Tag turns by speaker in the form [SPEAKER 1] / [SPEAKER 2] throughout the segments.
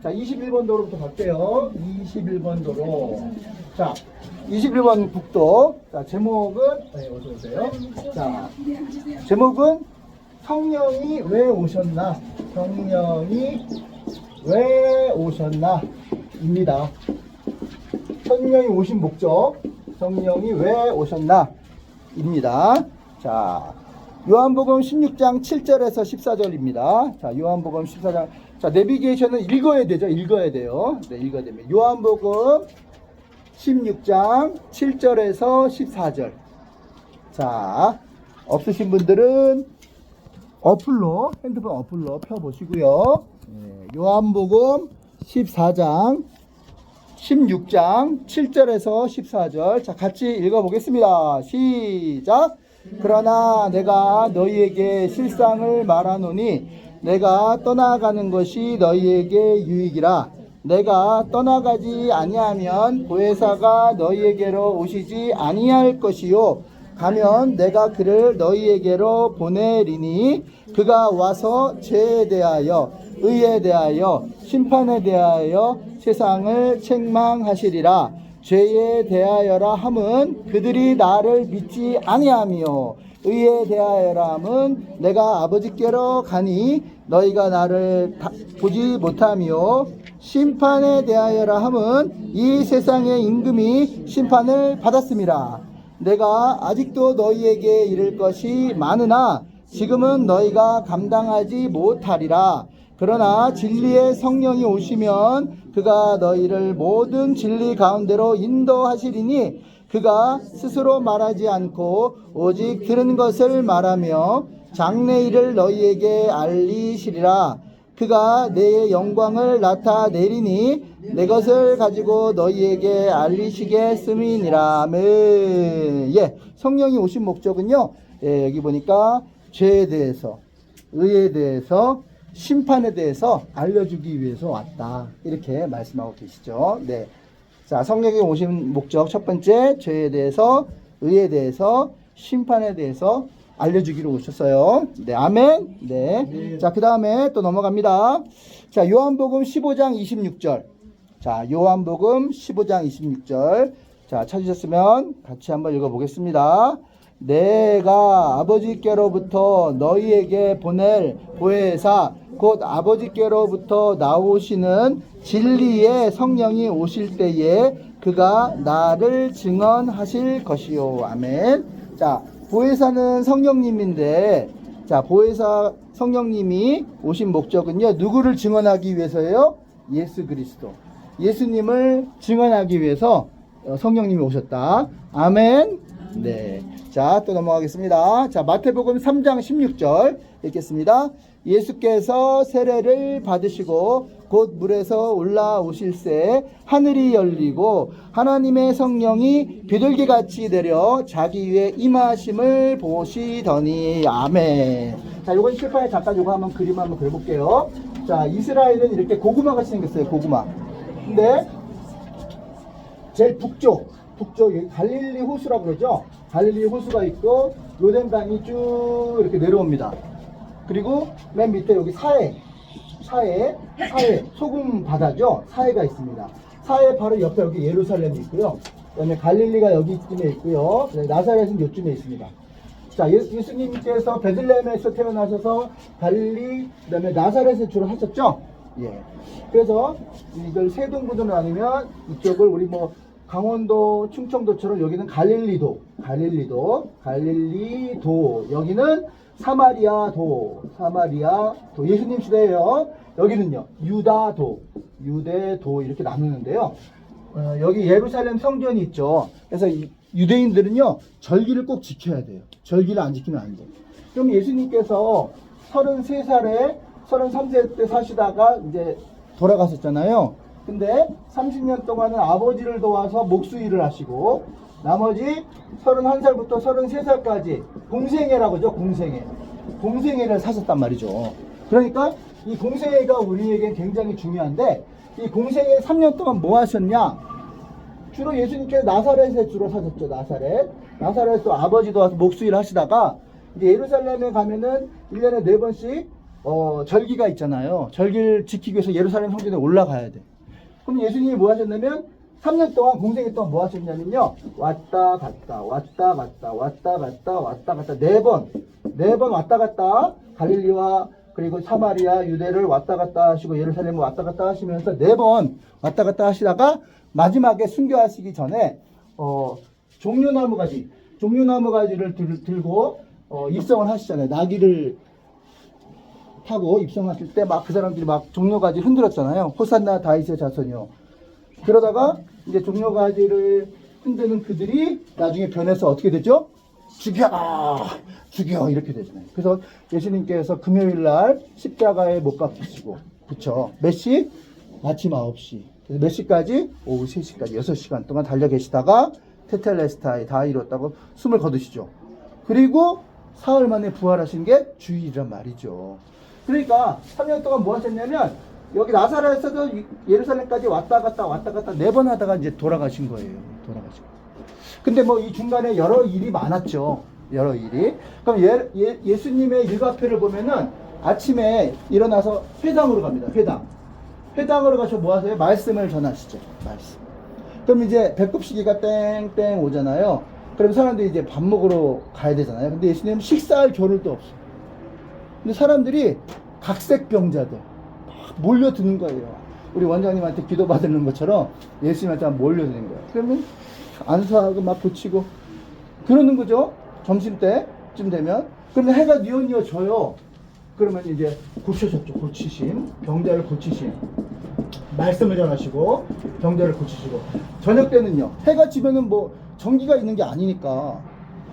[SPEAKER 1] 자, 21번 도로부터 갈게요. 21번 도로. 자, 21번 국도. 자, 제목은, 네, 어서오세요. 자, 제목은 성령이 왜 오셨나? 성령이 왜 오셨나? 입니다. 성령이 오신 목적, 성령이 왜 오셨나? 입니다. 자, 요한복음 16장 7절에서 14절입니다. 자, 요한복음 14장. 자, 내비게이션은 읽어야 되죠. 읽어야 돼요. 네, 읽어야 됩니다. 요한복음 16장 7절에서 14절. 자, 없으신 분들은 어플로, 핸드폰 어플로 펴보시고요. 네, 요한복음 14장 16장 7절에서 14절. 자, 같이 읽어보겠습니다. 시작. 그러나 내가 너희에게 실상을 말하노니 내가 떠나가는 것이 너희에게 유익이라. 내가 떠나가지 아니하면 보혜사가 너희에게로 오시지 아니할 것이요, 가면 내가 그를 너희에게로 보내리니 그가 와서 죄에 대하여 의에 대하여 심판에 대하여 세상을 책망하시리라. 죄에 대하여라 함은 그들이 나를 믿지 아니하며 의에 대하여라 함은 내가 아버지께로 가니 너희가 나를 보지 못하며 심판에 대하여라 함은 이 세상의 임금이 심판을 받았음이라. 내가 아직도 너희에게 이를 것이 많으나 지금은 너희가 감당하지 못하리라. 그러나 진리의 성령이 오시면 그가 너희를 모든 진리 가운데로 인도하시리니 그가 스스로 말하지 않고 오직 들은 것을 말하며 장래일을 너희에게 알리시리라. 그가 내 영광을 나타내리니 내 것을 가지고 너희에게 알리시겠음이니라. 아멘. 예, 성령이 오신 목적은요, 예, 여기 보니까 죄에 대해서, 의에 대해서, 심판에 대해서 알려주기 위해서 왔다, 이렇게 말씀하고 계시죠. 네. 자, 성령이 오신 목적 첫 번째, 죄에 대해서, 의에 대해서, 심판에 대해서 알려주기로 오셨어요. 네, 아멘. 네. 자, 그 다음에 또 넘어갑니다. 자, 요한복음 15장 26절. 자, 요한복음 15장 26절. 자, 찾으셨으면 같이 한번 읽어보겠습니다. 내가 아버지께로부터 너희에게 보낼 보혜사 곧 아버지께로부터 나오시는 진리의 성령이 오실 때에 그가 나를 증언하실 것이요. 아멘. 자, 보혜사는 성령님인데, 자, 보혜사 성령님이 오신 목적은요, 누구를 증언하기 위해서예요? 예수 그리스도, 예수님을 증언하기 위해서 성령님이 오셨다. 아멘. 네. 자, 또 넘어가겠습니다. 자, 마태복음 3장 16절 읽겠습니다. 예수께서 세례를 받으시고 곧 물에서 올라오실새 하늘이 열리고 하나님의 성령이 비둘기같이 내려 자기 위에 임하심을 보시더니. 아멘. 자, 요건 칠판에 잠깐 요거 한번 그림 한번 그려볼게요. 자, 이스라엘은 이렇게 고구마같이 생겼어요. 고구마. 근데 제일 북쪽 여기 갈릴리 호수라고 그러죠. 갈릴리 호수가 있고 요단강이 쭉 이렇게 내려옵니다. 그리고 맨 밑에 여기 사해 소금 바다죠. 사해가 있습니다. 사해 바로 옆에 여기 예루살렘이 있고요. 그다음에 갈릴리가 여기쯤에 있고요. 나사렛은 이쯤에 있습니다. 자, 예수님께서 베들레헴에서 태어나셔서 갈릴리, 그다음에 나사렛에 주로 하셨죠. 예. 그래서 이걸 세 동부도 나누면 이쪽을 우리 뭐 강원도, 충청도처럼 여기는 갈릴리도, 여기는 사마리아도, 예수님 시대예요. 여기는요, 유대도 이렇게 나누는데요. 여기 예루살렘 성전이 있죠. 그래서 유대인들은요, 절기를 꼭 지켜야 돼요. 절기를 안 지키면 안 돼요. 그럼 예수님께서 33살에 33세 때 사시다가 이제 돌아가셨잖아요. 근데 30년 동안은 아버지를 도와서 목수일을 하시고 나머지 31살부터 33살까지 공생애라고 하죠. 공생애를 사셨단 말이죠. 그러니까 이 공생애가 우리에겐 굉장히 중요한데, 이 공생애 3년 동안 뭐 하셨냐? 주로 예수님께서 나사렛에 주로 사셨죠. 나사렛에서 아버지 도와서 목수일 하시다가 이제 예루살렘에 가면은 1년에 4번씩 절기가 있잖아요. 절기를 지키기 위해서 예루살렘 성전에 올라가야 돼. 그럼 예수님이 뭐 하셨냐면 3년 동안 공생애 동안 뭐 하셨냐면요. 왔다 갔다 왔다 갔다 왔다 갔다 왔다 갔다 네 번 왔다 갔다 갈릴리와 그리고 사마리아 유대를 왔다 갔다 하시고 예루살렘을 왔다 갔다 하시면서 네 번 왔다 갔다 하시다가 마지막에 순교하시기 전에 종려나무 가지를 들고 입성을 하시잖아요. 나귀를 타고 입성하실 때 막 그 사람들이 막 종려가지 흔들었잖아요. 호산나 다윗의 자손이요. 그러다가 이제 종려가지를 흔드는 그들이 나중에 변해서 어떻게 되죠? 죽여 이렇게 되잖아요. 그래서 예수님께서 금요일 날 십자가에 못 박히시고 그쵸? 몇 시? 아침 9시. 그래서 몇 시까지? 오후 3시까지 6시간 동안 달려 계시다가 테텔레스타이 다 이뤘다고 숨을 거두시죠. 그리고 사흘 만에 부활하신 게 주일이란 말이죠. 그러니까 3년 동안 뭐 하셨냐면 여기 나사렛에서도 예루살렘까지 왔다 갔다 4번 하다가 이제 돌아가신 거예요. 근데 뭐 이 중간에 여러 일이 많았죠. 여러 일이. 그럼 예수님의 일과표를 보면은 아침에 일어나서 회당으로 갑니다. 회당으로 가서 뭐 하세요? 말씀을 전하시죠. 말씀. 그럼 이제 배꼽 시기가 땡땡 오잖아요. 그럼 사람들이 이제 밥 먹으러 가야 되잖아요. 근데 예수님은 식사할 겨를도 없어요. 근데 사람들이 각색 병자들 막 몰려드는 거예요. 우리 원장님한테 기도 받는 것처럼 예수님한테 몰려드는 거예요. 그러면 안수하고 막 고치고 그러는 거죠. 점심때쯤 되면. 그러면 해가 뉘어뉘어 져요. 그러면 이제 고치심, 병자를 고치심, 말씀을 전하시고 병자를 고치시고. 저녁 때는요. 해가 지면은 뭐 전기가 있는 게 아니니까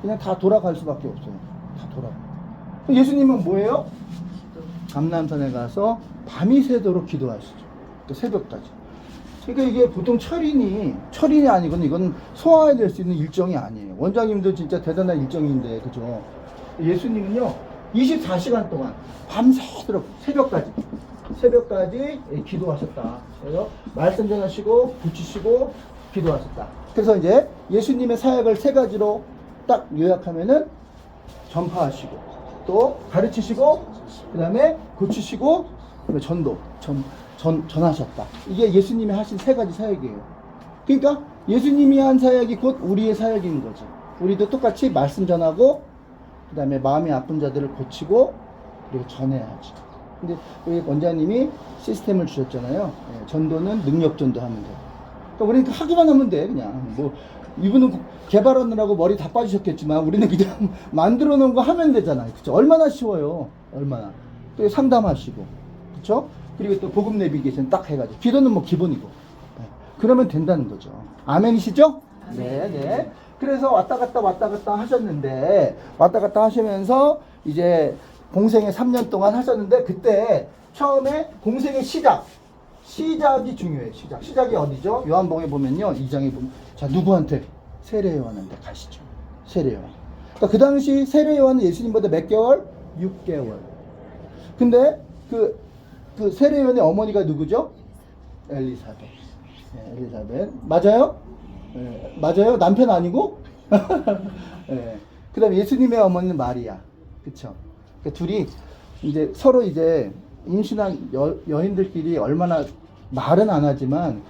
[SPEAKER 1] 그냥 다 돌아갈 수밖에 없어요. 다 돌아가. 예수님은 뭐예요? 감람산에 가서 밤이 새도록 기도하시죠. 또 새벽까지. 그러니까 이게 보통 철인이 아니거든. 이건 소화해낼 수 있는 일정이 아니에요. 원장님도 진짜 대단한 일정인데, 그죠? 예수님은요, 24시간 동안 밤새도록 새벽까지 기도하셨다. 그래서 말씀 전하시고, 고치시고, 기도하셨다. 그래서 이제 예수님의 사역을 3가지로 딱 요약하면은 전파하시고, 또 가르치시고, 그 다음에 고치시고, 전하셨다. 이게 예수님이 하신 3가지 사역이에요. 그러니까 예수님이 한 사역이 곧 우리의 사역인 거죠. 우리도 똑같이 말씀 전하고, 그 다음에 마음이 아픈 자들을 고치고, 그리고 전해야지. 근데 우리 원장님이 시스템을 주셨잖아요. 전도는 능력 전도하면 돼요. 그러니까 우리는 하기만 하면 돼, 그냥. 뭐 이분은 개발하느라고 머리 다 빠지셨겠지만 우리는 그냥 만들어 놓은 거 하면 되잖아요. 그쵸? 얼마나 쉬워요. 얼마나. 또 상담하시고. 그쵸? 그리고 또 복음 내비게이션 딱 해가지고. 기도는 뭐 기본이고. 그러면 된다는 거죠. 아멘이시죠? 네. 그래서 왔다 갔다 하셨는데, 왔다 갔다 하시면서 이제 공생애 3년 동안 하셨는데, 그때 처음에 공생의 시작이 중요해요. 시작이 어디죠? 요한복음에 보면요. 2장에 보면. 자, 누구한테? 세례요한한테 가시죠. 세례요한. 그러니까 그 당시 세례요한은 예수님보다 몇 개월? 6개월. 근데 그 세례요한의 어머니가 누구죠? 엘리사벳. 네, 엘리사벳. 맞아요? 네, 맞아요? 남편 아니고? 네. 그 다음에 예수님의 어머니는 마리아. 그쵸? 그러니까 둘이 이제 서로 이제 임신한 여인들끼리 얼마나 말은 안 하지만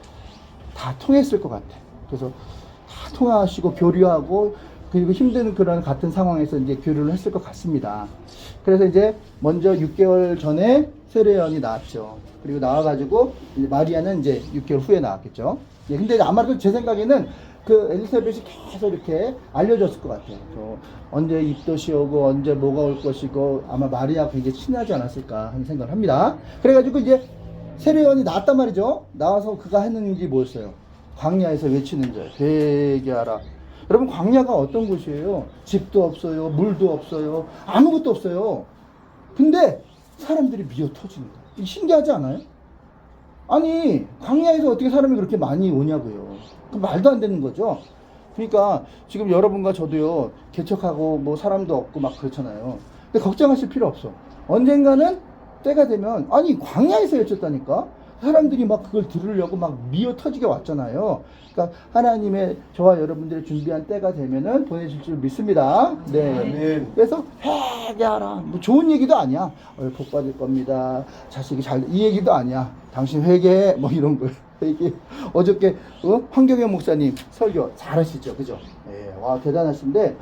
[SPEAKER 1] 다 통했을 것 같아. 그래서 다 통화하시고 교류하고 그리고 힘든 그런 같은 상황에서 이제 교류를 했을 것 같습니다. 그래서 이제 먼저 6개월 전에 세례요한이 나왔죠. 그리고 나와가지고 이제 마리아는 이제 6개월 후에 나왔겠죠. 예, 근데 아마도 제 생각에는 그 엘리사벳이 계속 이렇게 알려줬을 것 같아요. 언제 입덧이 오고 언제 뭐가 올 것이고 아마 마리아가 굉장히 친하지 않았을까 하는 생각을 합니다. 그래가지고 이제 세례요한이 나왔단 말이죠. 나와서 그가 했는 일이 뭐였어요? 광야에서 외치는 자, 회개하라. 여러분 광야가 어떤 곳이에요? 집도 없어요, 물도 없어요, 아무것도 없어요. 근데 사람들이 미어 터지는 거예요. 신기하지 않아요? 아니 광야에서 어떻게 사람이 그렇게 많이 오냐고요. 그 말도 안 되는 거죠. 그러니까 지금 여러분과 저도요 개척하고 뭐 사람도 없고 막 그렇잖아요. 근데 걱정하실 필요 없어. 언젠가는 때가 되면 아니 광야에서 외쳤다니까. 사람들이 막 그걸 들으려고 막 미어 터지게 왔잖아요. 그러니까 하나님의 저와 여러분들이 준비한 때가 되면은 보내실 줄 믿습니다. 네. 그래서 회개하라. 뭐 좋은 얘기도 아니야. 복 받을 겁니다. 자식이 이 얘기도 아니야. 당신 회개해. 뭐 이런 거. 회개. 어저께 황경영 목사님 설교 잘하시죠, 그죠? 예, 와 대단하신데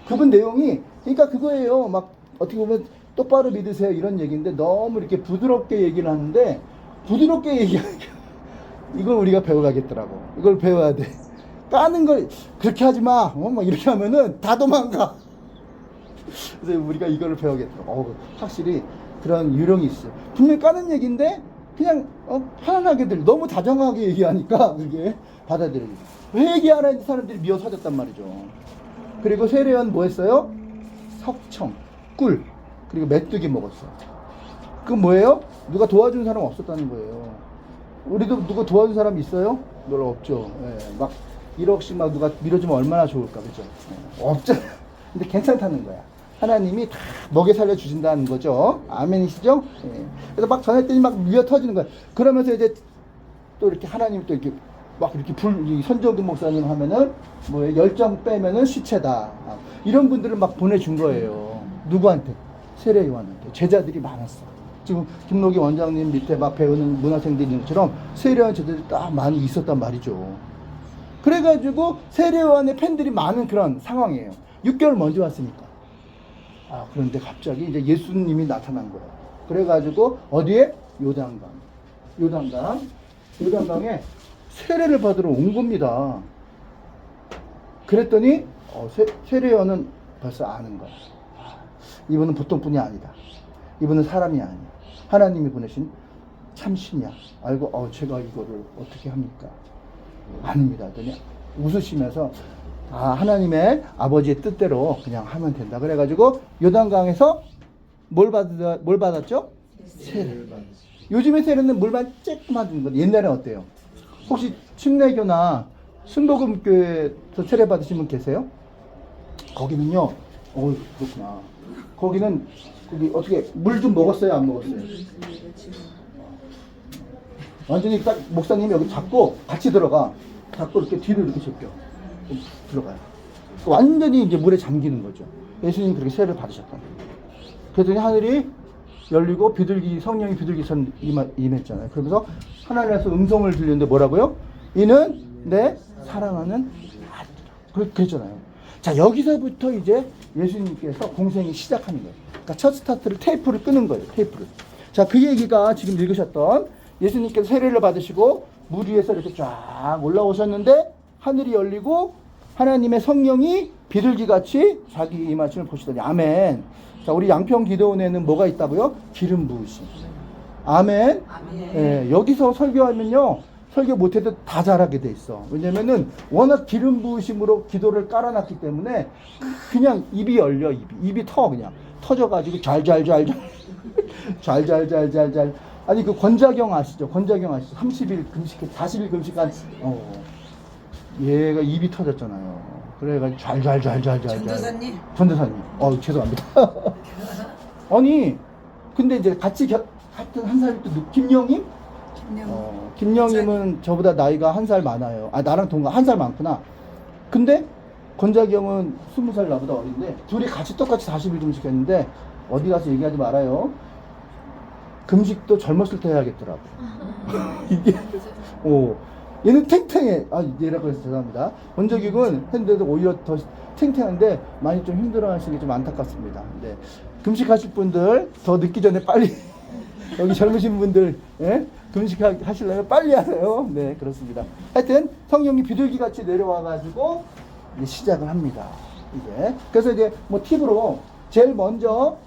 [SPEAKER 1] 그분 내용이 그러니까 그거예요. 막 어떻게 보면 똑바로 믿으세요 이런 얘기인데 너무 이렇게 부드럽게 얘기를 하는데 부드럽게 얘기하니까 이걸 우리가 배워가겠더라고. 이걸 배워야 돼. 까는 걸 그렇게 하지 마. 막 이렇게 하면은 다 도망가. 그래서 우리가 이거를 배워야겠더라고. 확실히 그런 요령이 있어요. 분명히 까는 얘기인데 그냥 편안하게들 너무 다정하게 얘기하니까 그게 받아들여요. 회개하라는 사람들이 미어 터졌단 말이죠. 그리고 세례요한 뭐 했어요? 석청, 꿀, 그리고 메뚜기 먹었어. 그건 뭐예요? 누가 도와준 사람 없었다는 거예요. 우리도 누가 도와준 사람 있어요? 별로 없죠. 예, 막 1억씩 막 누가 밀어주면 얼마나 좋을까, 그죠? 예, 없잖아. 근데 괜찮다는 거야. 하나님이 다 먹여 살려 주신다는 거죠. 아멘이시죠? 예. 그래서 막 전했더니 막 밀어 터지는 거야. 그러면서 이제 또 이렇게 하나님 또 이렇게 막 이렇게 선정근 목사님 하면은 뭐 열정 빼면은 시체다. 이런 분들을 막 보내준 거예요. 누구한테? 세례 요한한테. 제자들이 많았어. 지금 김노기 원장님 밑에 막 배우는 문화생들이 있는 것처럼 세례 요한 제자들이 딱 많이 있었단 말이죠. 그래가지고 세례 요한의 팬들이 많은 그런 상황이에요. 6개월 먼저 왔으니까. 그런데 갑자기 이제 예수님이 나타난 거예요. 그래가지고 어디에? 요단강에 세례를 받으러 온 겁니다. 그랬더니 세례 요한은 벌써 아는 거야. 이분은 보통 분이 아니다. 이분은 사람이 아니야. 하나님이 보내신 참신이야. 알고 제가 이거를 어떻게 합니까? 아닙니다. 그랬더니 웃으시면서 하나님의 아버지의 뜻대로 그냥 하면 된다. 그래가지고 요단강에서 뭘 받았죠? 세례. 요즘의 세례는 물만 쬐끔만 거. 옛날엔 어때요? 혹시 침례교나 순복음교회에서 세례 받으신 분 계세요? 거기는요. 그렇구나. 거기는 거기 어떻게 물 좀 먹었어요? 안 먹었어요? 완전히 딱 목사님이 여기 잡고 같이 들어가. 잡고 이렇게 뒤로 이렇게 제껴. 들어가요. 완전히 이제 물에 잠기는 거죠. 예수님이 그렇게 세례를 받으셨다. 그랬더니 하늘이 열리고 성령이 비둘기처럼 임했잖아요. 그러면서 하나님에서 음성을 들리는데 뭐라고요? 이는 내 사랑하는 아들이라. 그랬잖아요. 자, 여기서부터 이제 예수님께서 공생이 시작하는 거예요. 그러니까 첫 스타트를 테이프를 끄는 거예요. 테이프를. 자, 그 얘기가 지금 읽으셨던 예수님께서 세례를 받으시고 물 위에서 이렇게 쫙 올라오셨는데 하늘이 열리고 하나님의 성령이 비둘기같이 자기 임하심을 보시더니 아멘. 자, 우리 양평 기도원에는 뭐가 있다고요? 기름 부으심. 아멘. 예, 여기서 설교하면요 설교 못해도 다 잘하게 돼 있어. 왜냐면은 워낙 기름 부으심으로 기도를 깔아놨기 때문에 그냥 입이 열려. 입이 그냥 터져가지고 잘잘잘잘 아니 그 권자경 아시죠? 30일 금식해 40일 금식한 얘가 입이 터졌잖아요. 그래가지고 전도사님. 죄송합니다. 아니 근데 이제 같은 한 살이 또 김영임? 김영임은 저보다 나이가 한 살 많아요. 나랑 한 살 많구나. 근데 권자경은 20살 나보다 어린데 둘이 같이 똑같이 40일 금식했는데 어디 가서 얘기하지 말아요. 금식도 젊었을 때 해야겠더라고. 이게 얘는 탱탱해. 얘라고 해서 죄송합니다. 권자경은 했는데도 오히려 더 탱탱한데 많이 좀 힘들어하시는 게 좀 안타깝습니다. 네. 금식하실 분들 더 늦기 전에 빨리 여기 젊으신 분들 금식하시려면 빨리 하세요. 네, 그렇습니다. 하여튼 성령이 비둘기같이 내려와가지고 이제 시작을 합니다. 이제 그래서 이제 뭐 팁으로 제일 먼저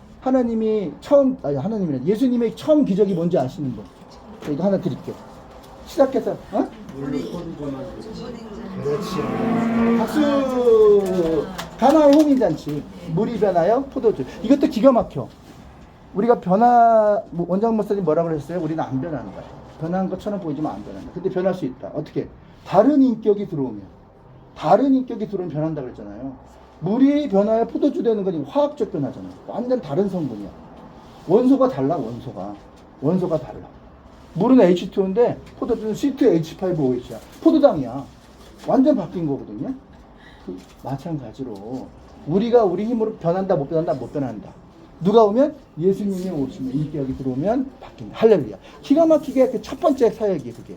[SPEAKER 1] 예수님의 처음 기적이 뭔지 아시는 분? 이거 하나 드릴게요. 시작해서 그렇지. 박수. 가나의 혼인잔치. 물이 변하여 포도주. 이것도 기가 막혀. 우리가 원장 목사님 뭐라 그랬어요? 우리는 안 변한다. 변한 것처럼 보이지만 안 변한다. 근데 변할 수 있다. 어떻게? 다른 인격이 들어오면 변한다 그랬잖아요. 물이 변하여 포도주 되는 건 화학적 변화잖아요. 완전 다른 성분이야. 원소가 달라. 원소가 달라. 물은 H2O인데 포도주는 C2H5OH야. 포도당이야. 완전 바뀐 거거든요. 마찬가지로 우리가 우리 힘으로 변한다 못 변한다 못 변한다. 누가 오면 예수님이 오시면 인격이 들어오면 바뀐다. 할렐루야. 기가 막히게 그 첫 번째 사역이 그게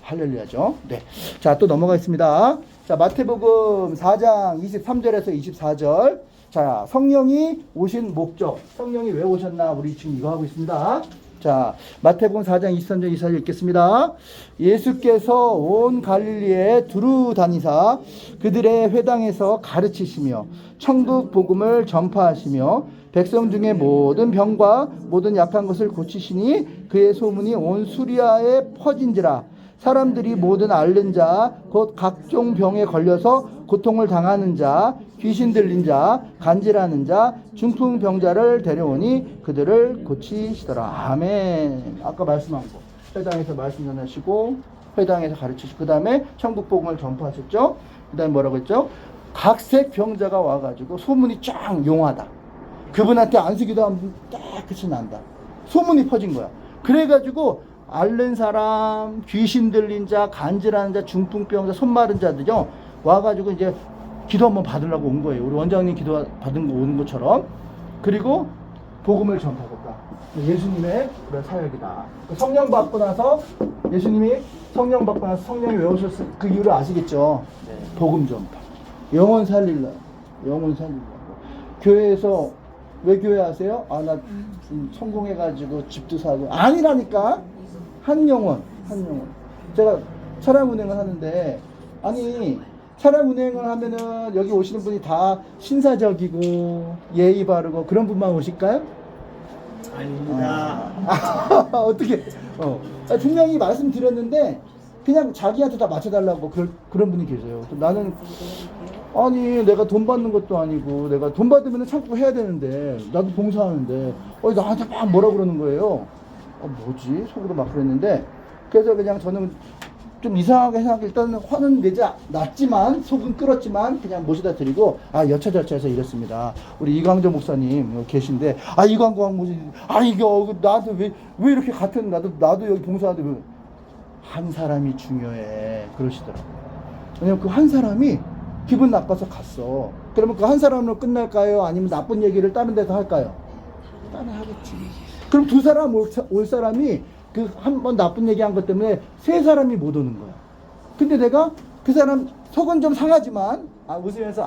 [SPEAKER 1] 할렐루야죠. 네. 자, 또 넘어가겠습니다. 자, 마태복음 4장 23절에서 24절. 자, 성령이 오신 목적. 성령이 왜 오셨나? 우리 지금 이거 하고 있습니다. 자, 마태복음 4장 23절 24절 읽겠습니다. 예수께서 온 갈릴리에 두루 다니사 그들의 회당에서 가르치시며 천국 복음을 전파하시며 백성 중에 모든 병과 모든 약한 것을 고치시니 그의 소문이 온 수리아에 퍼진지라. 사람들이 모든 앓는 자, 곧 각종 병에 걸려서 고통을 당하는 자, 귀신 들린 자, 간질하는 자, 중풍병자를 데려오니 그들을 고치시더라. 아멘. 아까 말씀한 거. 회당에서 말씀 전하시고, 회당에서 가르치시고, 그 다음에 천국 복음을 전파하셨죠? 그 다음에 뭐라고 했죠? 각색 병자가 와가지고 소문이 쫙 용하다. 그분한테 안수기도 하면 딱 끝이 난다. 소문이 퍼진 거야. 그래가지고, 앓는 사람, 귀신 들린 자, 간질하는 자, 중풍병자, 손 마른 자들요 와가지고 이제 기도 한번 받으려고 온 거예요. 우리 원장님 기도 받은 거 오는 것처럼. 그리고 복음을 전파했다. 예수님의 그런 사역이다. 성령 받고 나서 예수님이 성령 받고 나서 성령이 왜 오셨을 그 이유를 아시겠죠? 네. 복음 전파. 영혼 살리려고. 영혼 살리려고. 교회에서 왜 교회 하세요? 아, 나 성공해가지고 집도 사고. 아니라니까. 한 영혼. 제가 차량 운행을 하는데, 아니, 차량 운행을 하면은 여기 오시는 분이 다 신사적이고, 예의 바르고, 그런 분만 오실까요?
[SPEAKER 2] 아닙니다.
[SPEAKER 1] 어떻게, 분명히 말씀드렸는데, 그냥 자기한테 다 맞춰달라고 그런 분이 계세요. 나는, 아니, 내가 돈 받는 것도 아니고, 내가 돈 받으면 참고 해야 되는데, 나도 봉사하는데, 나한테 막 뭐라 그러는 거예요. 뭐지? 속으로 막 그랬는데, 그래서 그냥 저는 좀 이상하게 생각해. 일단은 화는 내지 났지만, 속은 끓었지만, 그냥 모시다 드리고, 여차저차해서 이랬습니다. 우리 이광조 목사님 계신데, 이광조 목사님, 이거 나한테 왜 이렇게 같은, 나도 여기 봉사하는데, 한 사람이 중요해. 그러시더라고요. 왜냐면 그 한 사람이 기분 나빠서 갔어. 그러면 그 한 사람으로 끝날까요? 아니면 나쁜 얘기를 다른 데서 할까요? 다른 하겠지. 그럼 두 사람 올 사람이 그 한 번 나쁜 얘기한 것 때문에 세 사람이 못 오는 거야. 근데 내가 그 사람 속은 좀 상하지만 웃으면서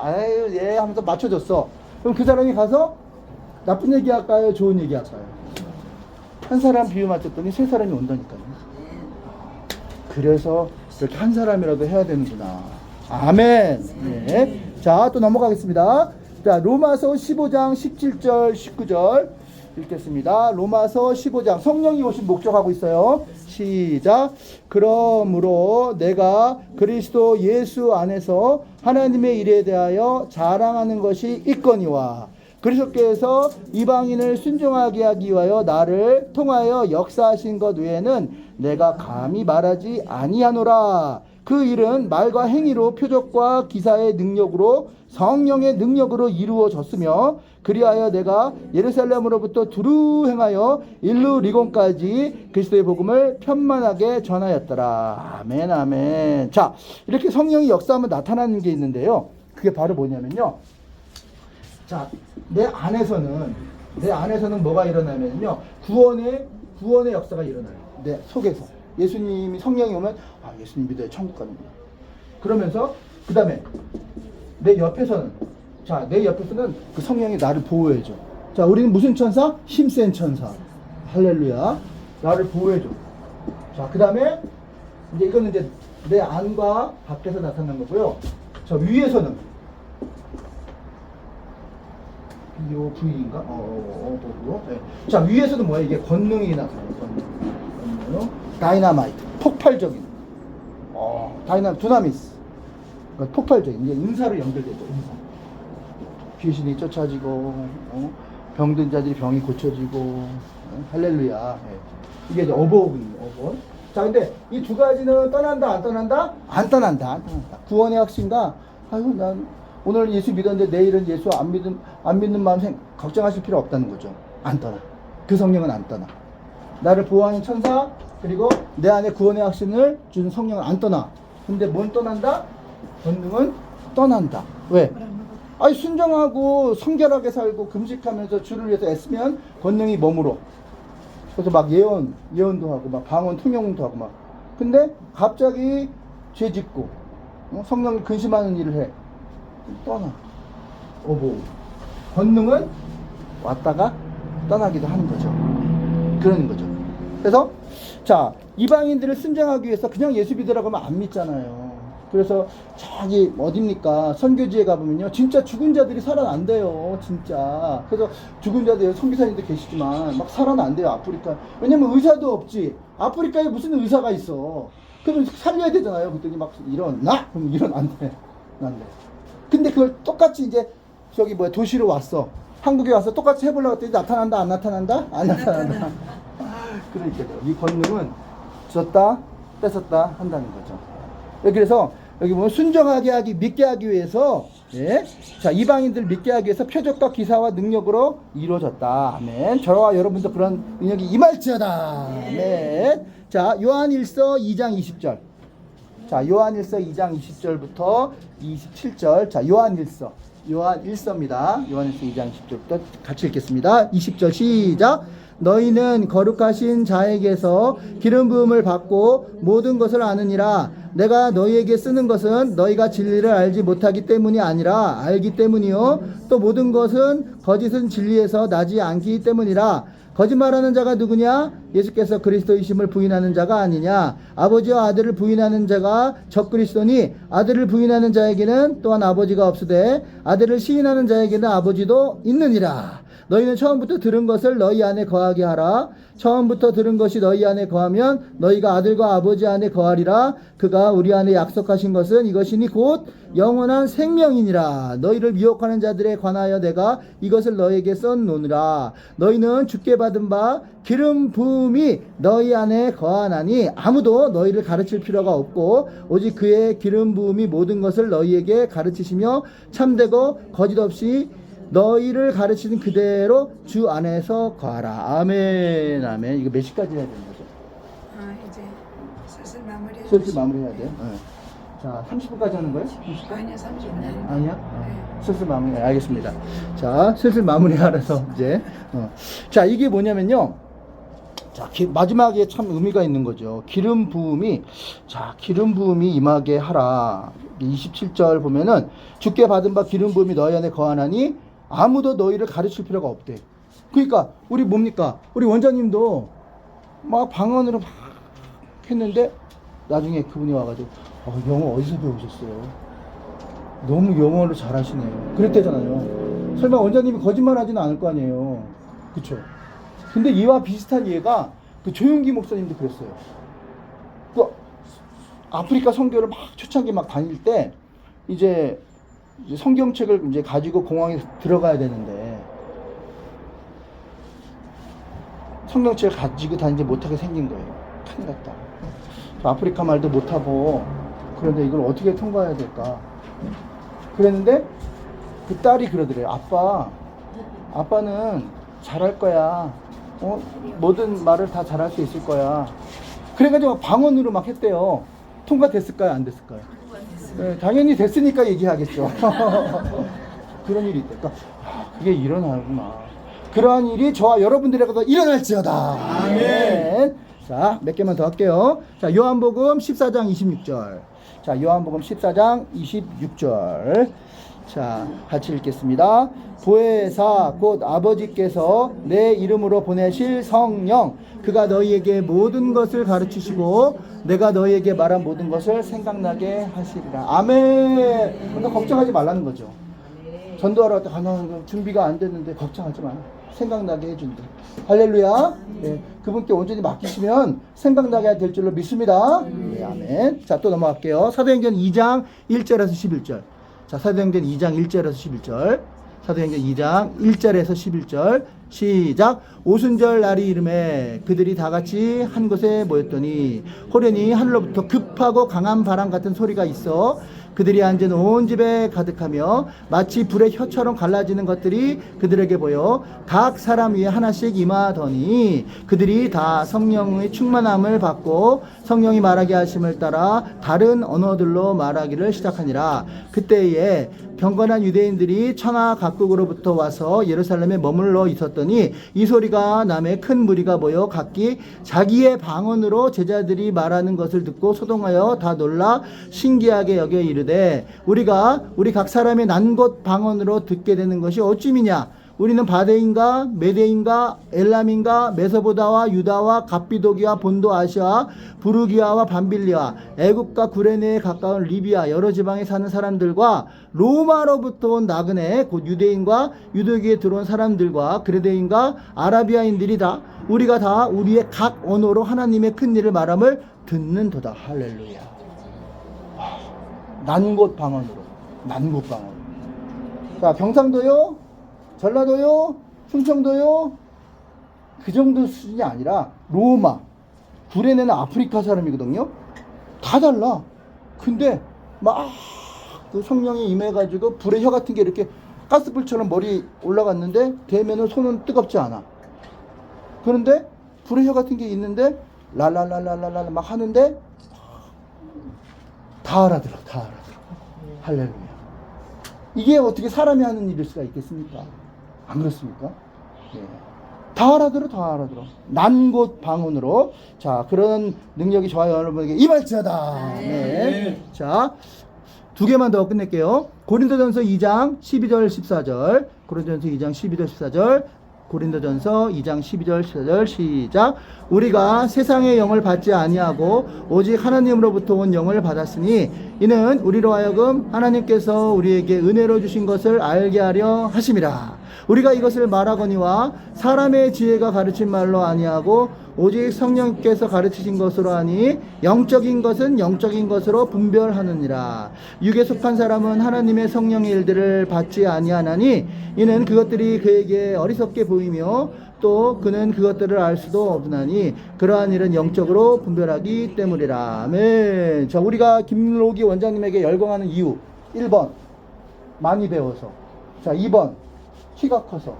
[SPEAKER 1] 예 하면서 맞춰줬어. 그럼 그 사람이 가서 나쁜 얘기 할까요? 좋은 얘기 할까요? 한 사람 비유 맞췄더니 세 사람이 온다니까요. 그래서 이렇게 한 사람이라도 해야 되는구나. 아멘. 네. 자, 또 넘어가겠습니다. 자, 로마서 15장 17절 19절 읽겠습니다. 로마서 15장. 성령이 오신 목적하고 있어요. 시작. 그러므로 내가 그리스도 예수 안에서 하나님의 일에 대하여 자랑하는 것이 있거니와 그리스도께서 이방인을 순종하게 하기 위하여 나를 통하여 역사하신 것 외에는 내가 감히 말하지 아니하노라. 그 일은 말과 행위로 표적과 기사의 능력으로 성령의 능력으로 이루어졌으며 그리하여 내가 예루살렘으로부터 두루 행하여 일루리곤까지 그리스도의 복음을 편만하게 전하였더라. 아멘 아멘. 자, 이렇게 성령이 역사하면 나타나는 게 있는데요. 그게 바로 뭐냐면요. 자, 내 안에서는 뭐가 일어나면요. 구원의 역사가 일어나요. 내 속에서. 예수님이 성령이 오면 예수님 믿어야 천국 가는 거야. 그러면서 그 다음에 내 옆에서는 그 성령이 나를 보호해줘. 자, 우리는 무슨 천사? 힘센 천사. 할렐루야. 나를 보호해줘. 자, 그 다음에 이제 이거는 이제 내 안과 밖에서 나타난 거고요. 자, 위에서는 V인가? 네. 자, 위에서는 뭐야? 이게 권능이 나타나요. 권능. 다이나마이트. 폭발적인. 두나미스. 그러니까 폭발적인. 이게 은사로 연결되죠. 은사. 귀신이 쫓아지고, 병든 자들이 병이 고쳐지고, 할렐루야. 네. 이게 이제 어버입니다. 어버. 자, 근데 이 두 가지는 떠난다, 안 떠난다? 안 떠난다. 구원의 확신과, 난 오늘 예수 믿었는데 내일은 예수 안 믿는 마음 걱정하실 필요 없다는 거죠. 안 떠나. 그 성령은 안 떠나. 나를 보호하는 천사, 그리고 내 안에 구원의 확신을 준 성령을 안 떠나. 근데 뭔 떠난다? 권능은 떠난다. 왜? 아니 순종하고 성결하게 살고 금식하면서 주를 위해서 애쓰면 권능이 머물어. 그래서 막 예언도 하고 막 방언 통역도 하고 막. 근데 갑자기 죄 짓고 성령이 근심하는 일을 해. 떠나. 뭐 권능은 왔다가 떠나기도 하는 거죠. 그러는 거죠. 그래서 자 이방인들을 순종하기 위해서 그냥 예수 믿으라고 하면 안 믿잖아요. 그래서 저기 어딥니까 선교지에 가보면요 진짜 죽은 자들이 살아난대요 진짜. 그래서 죽은 자들 선교사님도 계시지만 막 살아난대요 아프리카. 왜냐면 의사도 없지. 아프리카에 무슨 의사가 있어. 그러면 살려야 되잖아요. 그랬더니 막 일어나? 그럼 안 돼. 근데 그걸 똑같이 이제 저기 뭐야 도시로 왔어. 한국에 와서 똑같이 해보려고 했더니 나타난다 안 나타난다? 안 나타난다. 그러니까요. 이 권능은 줬다 뺏었다 한다는 거죠. 그래서 여기 보면 순종하게 하기 믿게 하기 위해서 예? 자 이방인들 믿게 하기 위해서 표적과 기사와 능력으로 이루어졌다. 아멘. 저와 여러분도 그런 능력이 임할지어다. 아멘. 자 요한일서 2장 20절. 자 요한일서 2장 20절부터 27절. 자 요한일서입니다. 요한일서 2장 10절부터 같이 읽겠습니다. 20절 시작. 너희는 거룩하신 자에게서 기름 부음을 받고 모든 것을 아느니라. 내가 너희에게 쓰는 것은 너희가 진리를 알지 못하기 때문이 아니라 알기 때문이요 또 모든 것은 거짓은 진리에서 나지 않기 때문이라. 거짓말하는 자가 누구냐? 예수께서 그리스도이심을 부인하는 자가 아니냐? 아버지와 아들을 부인하는 자가 적그리스도니 아들을 부인하는 자에게는 또한 아버지가 없으되 아들을 시인하는 자에게는 아버지도 있느니라. 너희는 처음부터 들은 것을 너희 안에 거하게 하라. 처음부터 들은 것이 너희 안에 거하면 너희가 아들과 아버지 안에 거하리라. 그가 우리 안에 약속하신 것은 이것이니 곧 영원한 생명이니라. 너희를 미혹하는 자들에 관하여 내가 이것을 너희에게 써놓으라. 너희는 주께 받은 바 기름 부음이 너희 안에 거하나니 아무도 너희를 가르칠 필요가 없고 오직 그의 기름 부음이 모든 것을 너희에게 가르치시며 참되고 거짓 없이 너희를 가르치는 그대로 주 안에서 거하라. 아멘. 아멘. 이거 몇 시까지 해야 되는 거죠?
[SPEAKER 3] 이제 슬슬
[SPEAKER 1] 슬슬 마무리해야 돼요. 네. 자, 30분까지 하는 거예요? 30분?
[SPEAKER 3] 아니야 30분.
[SPEAKER 1] 아니야? 슬슬 마무리. 알겠습니다. 자, 슬슬 마무리하라서 이제. 자, 이게 뭐냐면요. 자, 마지막에 참 의미가 있는 거죠. 기름 부음이 임하게 하라. 27절 보면은 주께 받은 바 기름 부음이 너희 안에 거하나니 아무도 너희를 가르칠 필요가 없대. 그러니까 우리 뭡니까? 우리 원장님도 막 방언으로 막 했는데 나중에 그분이 와가지고 영어 어디서 배우셨어요? 너무 영어를 잘하시네요. 그랬대잖아요. 설마 원장님이 거짓말 하지는 않을 거 아니에요. 그쵸? 근데 이와 비슷한 예가 그 조용기 목사님도 그랬어요. 그 아프리카 선교를 막 초창기 막 다닐 때 이제 성경책을 이제 가지고 공항에 들어가야 되는데 성경책을 가지고 다니지 못하게 생긴 거예요. 큰일 났다. 아프리카 말도 못하고 그런데 이걸 어떻게 통과해야 될까? 그랬는데 그 딸이 그러더래요. 아빠는 잘할 거야. 모든 말을 다 잘할 수 있을 거야. 그래가지고 방언으로 막 했대요. 통과됐을까요? 안 됐을까요? 네, 당연히 됐으니까 얘기하겠죠. 그런 일이 있대. 그러니까 그게 일어나구나. 그러한 일이 저와 여러분들에게도 일어날지어다. 아멘. 자, 몇 개만 더 할게요. 자, 요한복음 14장 26절. 자, 요한복음 14장 26절. 자, 같이 읽겠습니다. 보혜사 곧 아버지께서 내 이름으로 보내실 성령 그가 너희에게 모든 것을 가르치시고 내가 너희에게 말한 모든 것을 생각나게 하시리라. 아멘. 그러니까 걱정하지 말라는 거죠. 전도하러 갈 때 준비가 안 됐는데 걱정하지 마. 생각나게 해준다. 할렐루야. 네, 그분께 온전히 맡기시면 생각나게 될 줄로 믿습니다. 네, 아멘. 자, 또 넘어갈게요. 사도행전 2장 1절에서 11절. 자, 사도행전 2장 1절에서 11절. 사도행전 2장 1절에서 11절. 시작. 오순절 날이 이름에 그들이 다 같이 한 곳에 모였더니 호련히 하늘로부터 급하고 강한 바람 같은 소리가 있어 그들이 앉은 온 집에 가득하며 마치 불의 혀처럼 갈라지는 것들이 그들에게 보여 각 사람 위에 하나씩 임하더니 그들이 다 성령의 충만함을 받고 성령이 말하게 하심을 따라 다른 언어들로 말하기를 시작하니라. 그때에 경건한 유대인들이 천하 각국으로부터 와서 예루살렘에 머물러 있었더니 이 소리가 남에 큰 무리가 모여 각기 자기의 방언으로 제자들이 말하는 것을 듣고 소동하여 다 놀라 신기하게 여겨 이르되 우리가 우리 각 사람의 난 곳 방언으로 듣게 되는 것이 어찌미냐. 우리는 바데인가 메데인가 엘람인가 메소보다와 유다와 갑비도기와 본도 아시아 부르기아와 밤빌리아 애굽과 구레네에 가까운 리비아 여러 지방에 사는 사람들과 로마로부터 온 나그네 곧 유대인과 유대교에 들어온 사람들과 그레데인과 아라비아인들이다. 우리가 다 우리의 각 언어로 하나님의 큰 일을 말함을 듣는도다. 할렐루야. 난곳 방언으로 난곳 방언. 자, 경상도요, 전라도요, 충청도요, 그 정도 수준이 아니라 로마, 구레네는 아프리카 사람이거든요. 다 달라. 근데 막 그 성령이 임해가지고 불의 혀 같은 게 이렇게 가스불처럼 머리 올라갔는데 대면은 손은 뜨겁지 않아. 그런데 불의 혀 같은 게 있는데 랄랄랄랄랄라 막 하는데 다 알아들어. 할렐루야. 이게 어떻게 사람이 하는 일일 수가 있겠습니까? 안 그렇습니까? 예. 다 알아들어. 난곳 방언으로. 자, 그런 능력이 저와 여러분에게 임할지어다. 네. 자, 두 개만 더 끝낼게요. 고린도전서 2장 12절 14절. 고린도전서 2장 12절 14절. 고린도전서 2장 12절 14절 시작. 우리가 세상의 영을 받지 아니하고 오직 하나님으로부터 온 영을 받았으니 이는 우리로 하여금 하나님께서 우리에게 은혜로 주신 것을 알게 하려 하심이라. 우리가 이것을 말하거니와 사람의 지혜가 가르친 말로 아니하고 오직 성령께서 가르치신 것으로 하니 영적인 것은 영적인 것으로 분별하느니라. 육에 속한 사람은 하나님의 성령의 일들을 받지 아니하나니 이는 그것들이 그에게 어리석게 보이며 또 그는 그것들을 알 수도 없나니 그러한 일은 영적으로 분별하기 때문이라. 아멘. 자, 우리가 김로기 원장님에게 열광하는 이유 1번 많이 배워서. 자, 2번 키가 커서.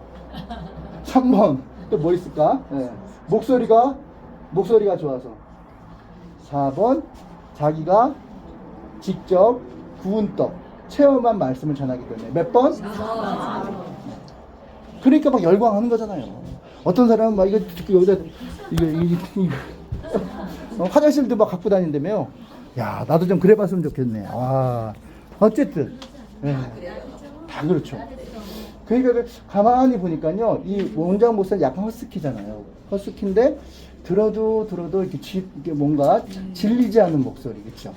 [SPEAKER 1] 3번 또 뭐 있을까? 네. 목소리가 좋아서. 4번 자기가 직접 구운 떡 체험한 말씀을 전하기 때문에. 몇 번? 4번. 그러니까 막 열광하는 거잖아요. 어떤 사람은 막 이거 듣고 여기다 화장실도 막 갖고 다닌다며요. 야, 나도 좀 그래봤으면 좋겠네. 와, 어쨌든 다 그렇죠. 그러니까 가만히 보니까요, 이 원장 목사는 약간 허스키잖아요. 허스키인데 들어도 이렇게 이게 뭔가 질리지 않는 목소리, 그렇죠?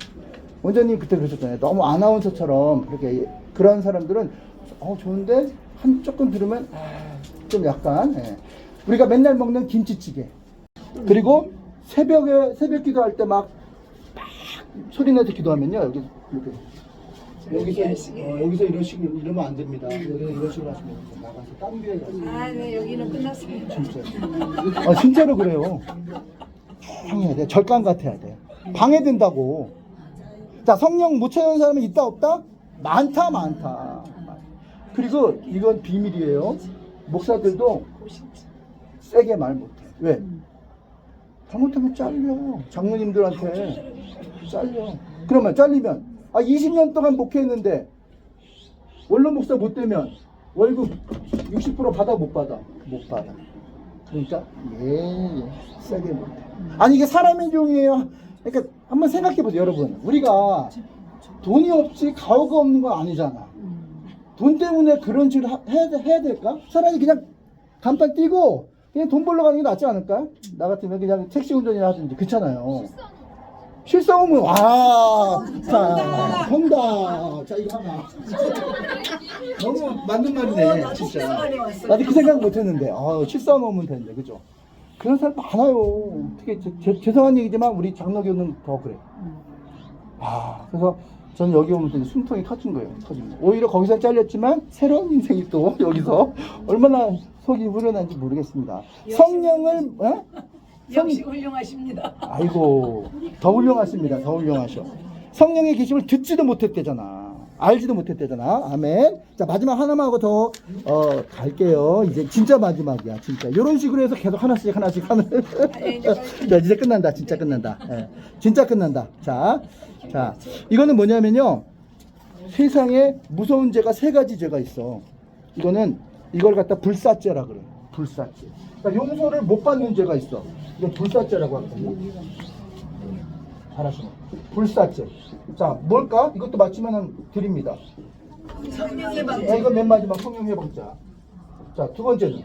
[SPEAKER 1] 원장님 그때 그러셨잖아요. 너무 아나운서처럼 그렇게 그런 사람들은 좋은데 한 조금 들으면 좀 약간. 우리가 맨날 먹는 김치찌개, 그리고 새벽 기도할 때 막 소리 내서 기도하면요, 여기서 이런 식으로 이러면 안 됩니다. 여기서 이런 식으로 하시면 나가서 땀 비워야 돼요.
[SPEAKER 3] 네, 여기는 끝났습니다.
[SPEAKER 1] 진짜. 진짜로 그래요. 조용히 해야 돼. 절간 같아야 돼. 방해된다고. 자, 성령 못 찾는 사람은 있다 없다? 많다. 그리고 이건 비밀이에요. 목사들도 세게 말 못해. 왜? 잘못하면 잘려. 장로님들한테 잘려. 그러면 잘리면 20년 동안 목회했는데 원로 목사 못 되면 월급 60% 받아 못 받아? 못 받아. 그러니까 세게 못해. 아니 이게 사람의 종이에요. 그러니까 한번 생각해 보세요, 여러분. 우리가 돈이 없지 가오가 없는 건 아니잖아. 돈 때문에 그런 짓을 해야 될까? 차라리 그냥 간판 띄고 그냥 돈 벌러 가는 게 낫지 않을까? 나 같으면 그냥 택시 운전이나 하든지. 그렇잖아요. 실사오면 자, 정답. 자, 이거 하나. 너무 맞는 말이네, 진짜. 나도 그 생각 못했는데, 실사오 넣으면 되는데, 그죠? 그런 사람 많아요. 특히 죄송한 얘기지만 우리 장로교는 더 그래. 그래서 저는 여기 오면서 숨통이 터진 거예요. 오히려 거기서 잘렸지만 새로운 인생이 또 여기서 얼마나 속이 후련한지 모르겠습니다. 성령을
[SPEAKER 3] 역시 훌륭하십니다.
[SPEAKER 1] 아이고, 더 훌륭하십니다. 더 훌륭하셔. 성령의 계심을 듣지도 못했대잖아. 알지도 못했대잖아. 아멘. 자, 마지막 하나만 하고 더 갈게요. 이제 진짜 마지막이야. 진짜 이런 식으로 해서 계속 하나씩 하는. 자, 이제 끝난다. 진짜 끝난다. 예. 진짜 끝난다. 자, 이거는 뭐냐면요, 세상에 무서운 죄가 세 가지 죄가 있어. 이걸 갖다 불사죄라 그래. 불사죄. 그러니까 용서를 못 받는 죄가 있어. 이건 불사죄라고 하거든요. 잘하시네. 불사죄. 자, 뭘까? 이것도 맞추면 드립니다.
[SPEAKER 3] 성령의
[SPEAKER 1] 이거 맨 마지막 성령 회복자. 자, 두 번째는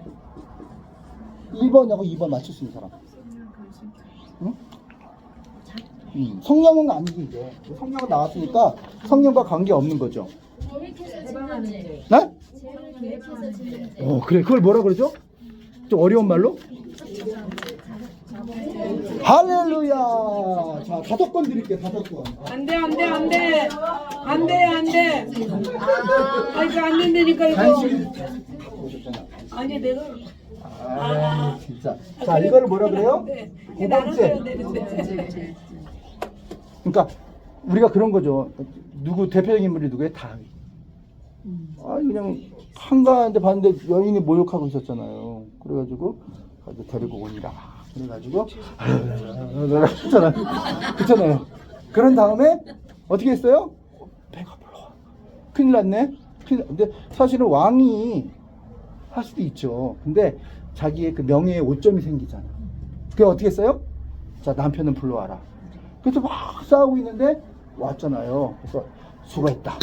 [SPEAKER 1] 1번하고 2번 맞출 수 있는 사람. 응? 성령은 아니지 이제. 성령은 나왔으니까 성령과 관계 없는 거죠. 네? 그래. 그걸 뭐라 그러죠? 좀 어려운 말로? 할렐루야. 자, 5건 드릴게요. 5건.
[SPEAKER 4] 안돼. 아이고 안 된다니까 이거.
[SPEAKER 1] 간식이 갖고 오셨잖아.
[SPEAKER 4] 아니 내가
[SPEAKER 1] 진짜. 자, 이거를 뭐라 그래요? 두
[SPEAKER 4] 나눠줘야
[SPEAKER 1] 번째.
[SPEAKER 4] 되는데.
[SPEAKER 1] 그러니까 우리가 그런 거죠. 누구 대표적인 인물이 누구예요? 다윗. 그냥 한가한데 봤는데 여인이 모욕하고 있었잖아요. 그래가지고 데리고 오니라. 그래가지고 그렇잖아요. 그런 다음에 어떻게 했어요? 배가 불러. 큰일 났네. 근데 사실은 왕이 할 수도 있죠. 근데 자기의 그 명예에 오점이 생기잖아. 그게 어떻게 했어요? 자, 남편은 불러와라. 그래서 막 싸우고 있는데 왔잖아요. 그래서 수고했다.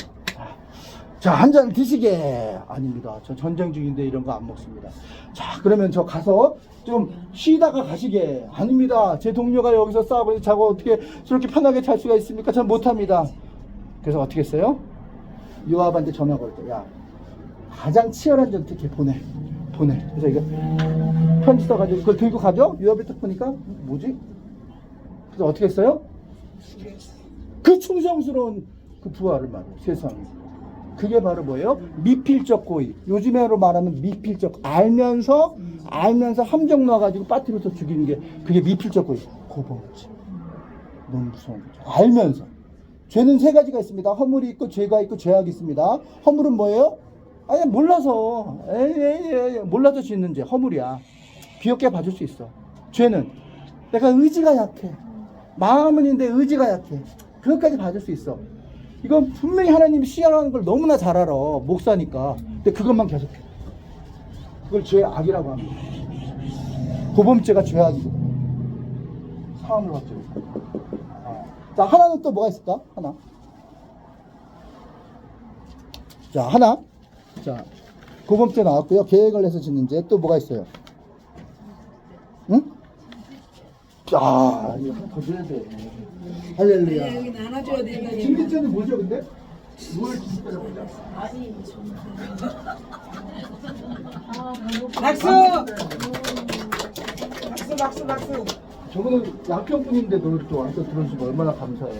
[SPEAKER 1] 자, 한 잔 드시게. 아닙니다. 저 전쟁 중인데 이런 거 안 먹습니다. 자, 그러면 저 가서 좀 쉬다가 가시게. 아닙니다. 제 동료가 여기서 싸우고 자고 어떻게 저렇게 편하게 잘 수가 있습니까? 전 못합니다. 그래서 어떻게 했어요? 요압한테 전화 걸었대. 야, 가장 치열한 전투 보내. 그래서 이거 편지 써가지고 그걸 들고 가죠? 요압이 딱 보니까 뭐지? 그래서 어떻게 했어요? 그 충성스러운 그 부하를 말이에요. 세상에. 그게 바로 뭐예요? 미필적 고의. 요즘으로 말하면 미필적. 알면서 함정 놔가지고 빠뜨려서 죽이는 게 그게 미필적 고의. 고범죄. 너무 무서운 거죠. 알면서. 죄는 세 가지가 있습니다. 허물이 있고 죄가 있고 죄악이 있습니다. 허물은 뭐예요? 아니, 몰라서. 몰라서 짓는 죄. 허물이야. 귀엽게 봐줄 수 있어. 죄는 내가 의지가 약해. 마음은 있는데 의지가 약해. 그것까지 봐줄 수 있어. 이건 분명히 하나님이 시행하는 걸 너무나 잘 알아. 목사니까. 근데 그것만 계속해. 그걸 죄악이라고 합니다. 고범죄가 죄악이고 사함을 받죠. 자, 하나는 또 뭐가 있을까? 하나. 자, 고범죄 나왔고요. 계획을 해서 짓는 죄. 또 뭐가 있어요? 응? 자, 이거 더 줘야 돼. 할렐루야.
[SPEAKER 4] 여기 나눠줘야 된다.
[SPEAKER 1] 진리죄는 뭐죠, 근데? 뭘 진리죄라고 하죠?
[SPEAKER 4] 박수.
[SPEAKER 1] 저거는 양평분인데 널 또 와서 들어주면 얼마나 감사해.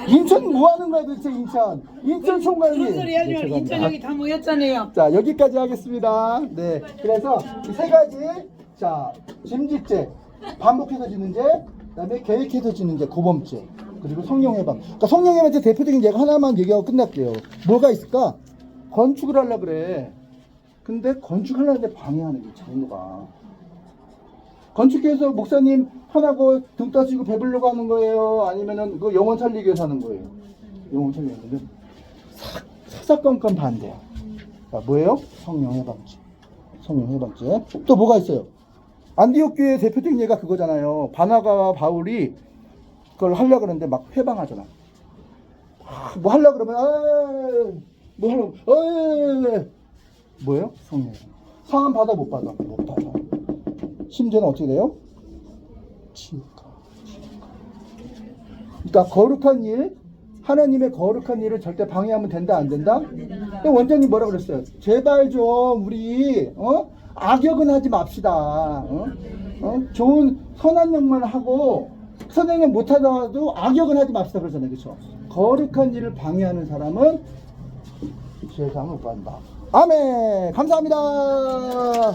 [SPEAKER 1] 인천 뭐 하는 거야 도대체, 인천 총괄님.
[SPEAKER 4] 그런 소리 하지 말고 인천 여기 다 모였잖아요.
[SPEAKER 1] 자, 여기까지 하겠습니다. 네. 그래서 이 세 가지, 자, 짐짓죄, 반복해서 짓는 죄, 그다음에 계획해서 짓는 죄, 고범죄, 그리고 성령해방. 그러니까 성령해방죄 대표적인 예가 하나만 얘기하고 끝낼게요. 뭐가 있을까? 건축을 하려 그래. 근데 건축하려는데 방해하는 게 장로가. 건축해서 목사님 편하고 등 따시고 배부르려고 하는 거예요? 아니면은 그 영혼 살리기 위해서 하는 거예요? 영혼 살리기 위해서는 사사건건 반대야. 자, 뭐예요? 성령해방죄. 또 뭐가 있어요? 안디옥 교회 대표적인 예가 그거잖아요. 바나바와 바울이 그걸 하려고 그러는데 막 회방하잖아. 뭐 하려고 그러면 뭐예요? 성령. 상한 받아 못 받아? 못 받아. 심지어는 어떻게 돼요? 치유가. 그러니까 거룩한 일, 하나님의 거룩한 일을 절대 방해하면 된다, 안 된다? 원장님 뭐라 그랬어요? 제발 좀 우리 악역은 하지 맙시다. 좋은 선한 역만 하고 선한 역 못하더라도 악역은 하지 맙시다 그러잖아요. 그렇죠? 거룩한 일을 방해하는 사람은 세상을 못 받는다. 아멘. 감사합니다.